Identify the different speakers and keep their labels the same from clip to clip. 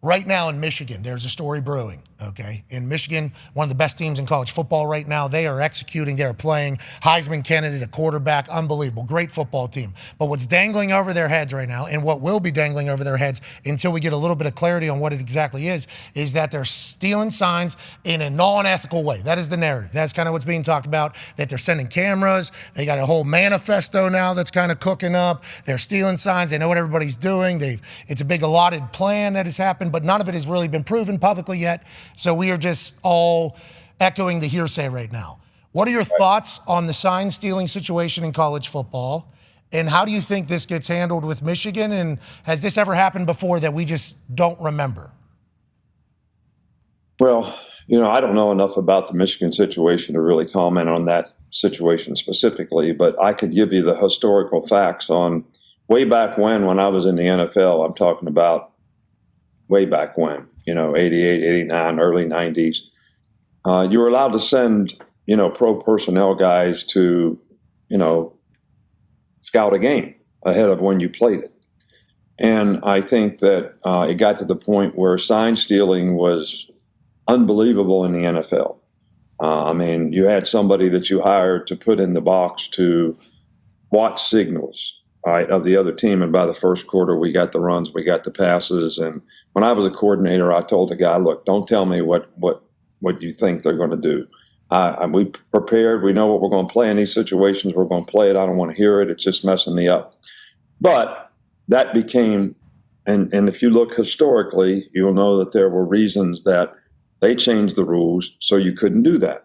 Speaker 1: Right now in Michigan, there's a story brewing, okay? In Michigan, one of the best teams in college football right now. They are executing. They are playing Heisman candidate, a quarterback, unbelievable. Great football team. But what's dangling over their heads right now, and what will be dangling over their heads until we get a little bit of clarity on what it exactly is that they're stealing signs in a non-ethical way. That is the narrative. That's kind of what's being talked about, that they're sending cameras. They got a whole manifesto now that's kind of cooking up. They're stealing signs. They know what everybody's doing. It's a big allotted plan that has happened, but none of it has really been proven publicly yet. So we are just all echoing the hearsay right now. What are your thoughts on the sign stealing situation in college football? And how do you think this gets handled with Michigan? And has this ever happened before that we just don't remember?
Speaker 2: Well, I don't know enough about the Michigan situation to really comment on that situation specifically, but I could give you the historical facts on way back when I was in the NFL. I'm talking about way back when, 88, 89, early 90s. You were allowed to send, pro personnel guys to, scout a game ahead of when you played it. And I think that it got to the point where sign stealing was unbelievable in the NFL. You had somebody that you hired to put in the box to watch signals, right, of the other team. And by the first quarter, we got the runs, we got the passes. And when I was a coordinator, I told the guy, look, don't tell me what you think they're going to do. We prepared. We know what we're going to play in these situations. We're going to play it. I don't want to hear it. It's just messing me up. But that became, and if you look historically, you'll know that there were reasons that they changed the rules so you couldn't do that.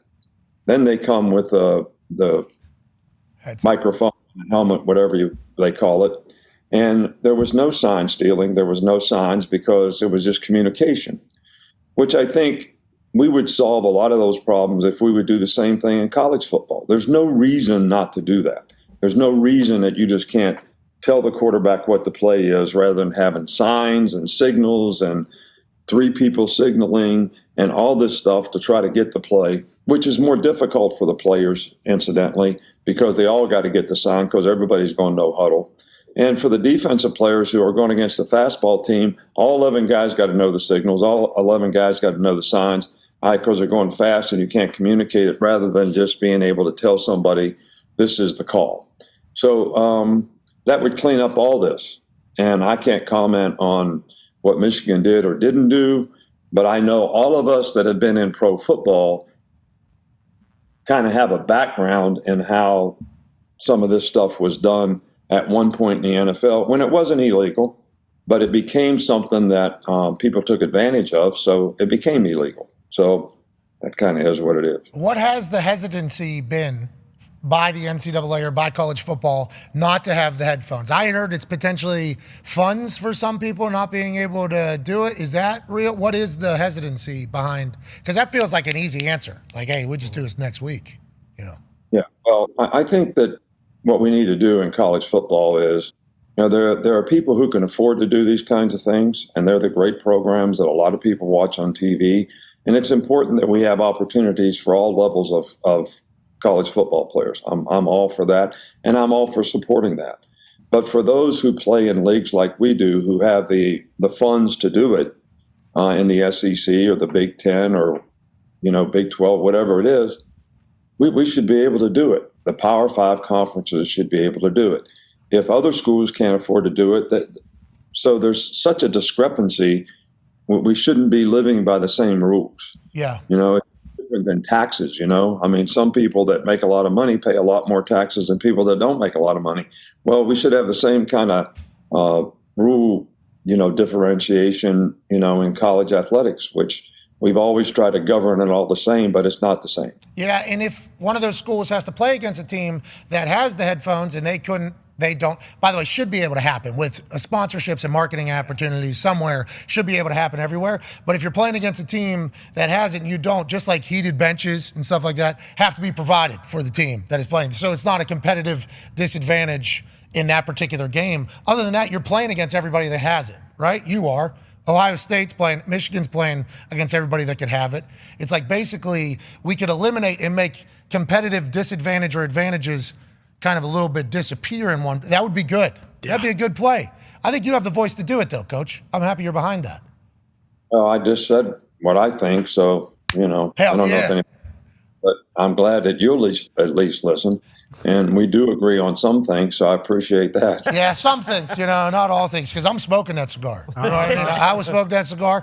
Speaker 2: Then they come with the microphone, helmet, whatever they call it. And there was no sign stealing. There was no signs because it was just communication, which I think we would solve a lot of those problems if we would do the same thing in college football. There's no reason not to do that. There's no reason that you just can't tell the quarterback what the play is rather than having signs and signals and three people signaling and all this stuff to try to get the play, which is more difficult for the players, incidentally, because they all got to get the sign because everybody's going no huddle. And for the defensive players who are going against the fastball team, all 11 guys got to know the signals. All 11 guys got to know the signs because they're going fast and you can't communicate it rather than just being able to tell somebody this is the call. So that would clean up all this. And I can't comment on what Michigan did or didn't do, but I know all of us that have been in pro football kind of have a background in how some of this stuff was done at one point in the NFL when it wasn't illegal, but it became something that people took advantage of, so it became illegal. So that kind of is what it is.
Speaker 1: What has the hesitancy been by the NCAA or by college football not to have the headphones? I heard it's potentially funds for some people not being able to do it. Is that real? What is the hesitancy behind? Because that feels like an easy answer. Like, hey, we'll just do this next week,
Speaker 2: Yeah, well, I think that what we need to do in college football is, there are people who can afford to do these kinds of things, and they're the great programs that a lot of people watch on TV. And it's important that we have opportunities for all levels of college football players. I'm all for that, and I'm all for supporting that. But for those who play in leagues like we do, who have the funds to do it in the SEC or the Big Ten or Big 12, whatever it is, we should be able to do it. The Power 5 conferences should be able to do it. If other schools can't afford to do it, so there's such a discrepancy. We shouldn't be living by the same rules.
Speaker 1: Yeah.
Speaker 2: It's different than taxes, some people that make a lot of money pay a lot more taxes than people that don't make a lot of money. Well, we should have the same kind of rule, differentiation, in college athletics, which we've always tried to govern it all the same, but it's not the same.
Speaker 1: Yeah, and if one of those schools has to play against a team that has the headphones and they don't, by the way, should be able to happen with sponsorships and marketing opportunities somewhere, should be able to happen everywhere. But if you're playing against a team that has it and you don't, just like heated benches and stuff like that, have to be provided for the team that is playing. So it's not a competitive disadvantage in that particular game. Other than that, you're playing against everybody that has it, right? You are. Ohio State's playing, Michigan's playing against everybody that could have it. It's like basically we could eliminate and make competitive disadvantage or advantages kind of a little bit disappear in one. That would be good. Yeah. That'd be a good play. I think you have the voice to do it, though, Coach. I'm happy you're behind that.
Speaker 2: I just said what I think, so I don't know if any, but I'm glad that you'll at least listen, and we do agree on some things, so I appreciate that.
Speaker 1: Yeah, some things, not all things, because I'm smoking that cigar. You know what I mean? I was smoking that cigar.